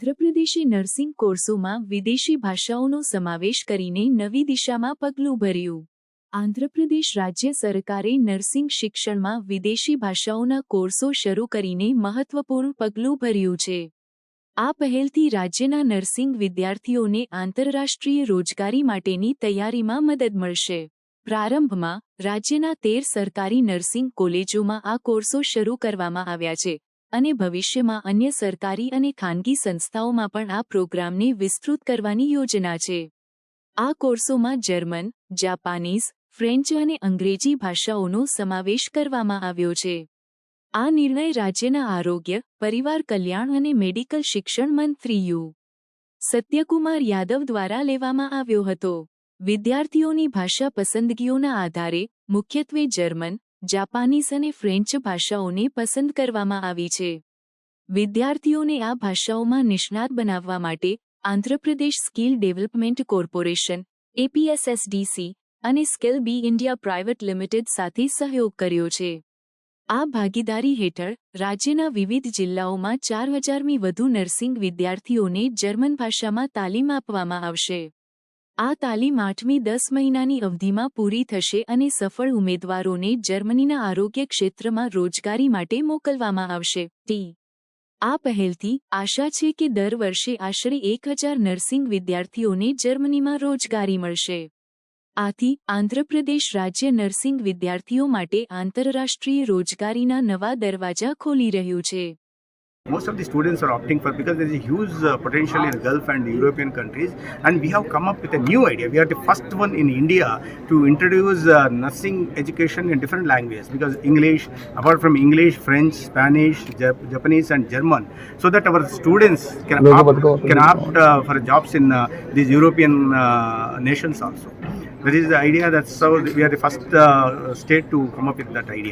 આંધ્રપ્રદેશે nursing કોર્સોમાં વિદેશી ભાષાઓનો સમાવેશ કરીને નવી દિશામાં પગલું ભર્યું. આંધ્રપ્રદેશ રાજ્ય સરકારે નર્સિંગ શિક્ષણમાં વિદેશી ભાષાઓના કોર્સો શરૂ કરીને મહત્વપૂર્ણ પગલું ભર્યું છે. આ પહેલથી રાજ્યના નર્સિંગ વિદ્યાર્થીઓને આંતરરાષ્ટ્રીય રોજગારી માટેની તૈયારીમાં મદદ મળશે. પ્રારંભમાં રાજ્યના 13 સરકારી નર્સિંગ કોલેજોમાં આ કોર્સો શરૂ કરવામાં આવ્યા છે અને ભવિષ્યમાં અન્ય સરકારી અને ખાનગી સંસ્થાઓમાં પણ આ પ્રોગ્રામને વિસ્તૃત કરવાની યોજના છે. આ કોર્સોમાં જર્મન, જાપાનીઝ, ફ્રેન્ચ અને અંગ્રેજી ભાષાઓનો સમાવેશ કરવામાં આવ્યો છે. આ નિર્ણય રાજ્યના આરોગ્ય, પરિવાર કલ્યાણ અને મેડિકલ શિક્ષણ મંત્રી યુ. સત્યકુમાર યાદવ દ્વારા લેવામાં આવ્યો હતો. વિદ્યાર્થીઓની ભાષા પસંદગીઓના આધારે મુખ્યત્વે જર્મન, જાપાનીઝ અને ફ્રેન્ચ ભાષાઓને પસંદ કરવામાં આવી છે. વિદ્યાર્થીઓને આ ભાષાઓમાં નિષ્ણાત બનાવવા માટે Andhra Pradesh skill development corporation APSSDC અને સ્કિલ બી ઇન્ડિયા પ્રાઇવેટ લિમિટેડ સાથે સહયોગ કર્યો છે. આ ભાગીદારી હેઠળ રાજ્યના વિવિધ જિલ્લાઓમાં 4000મી વધુ નર્સિંગ વિદ્યાર્થીઓને જર્મન ભાષામાં તાલીમ આપવામાં આવશે. આ તાલીમ 8મી 10 મહિનાની અવધિમાં પૂરી થશે અને સફળ ઉમેદવારોને જર્મનીના આરોગ્ય ક્ષેત્રમાં રોજગારી માટે મોકલવામાં આવશે. આ પહેલથી આશા છે કે દર વર્ષે આશરે 1000 નર્સિંગ વિદ્યાર્થીઓને જર્મનીમાં રોજગારી મળશે. આથી આંધ્રપ્રદેશ રાજ્ય નર્સિંગ વિદ્યાર્થીઓ માટે આંતરરાષ્ટ્રીય રોજગારીના નવા દરવાજા ખોલી રહ્યું છે. Most of the students are opting for, because there is a huge potential in Gulf and European countries, and we have come up with a new idea. We are the first one in India to introduce nursing education in different languages, because English, apart from English, French, Spanish, Japanese and German, so that our students can opt for jobs in these European nations also. That is the idea. That's how we are the first state to come up with that idea.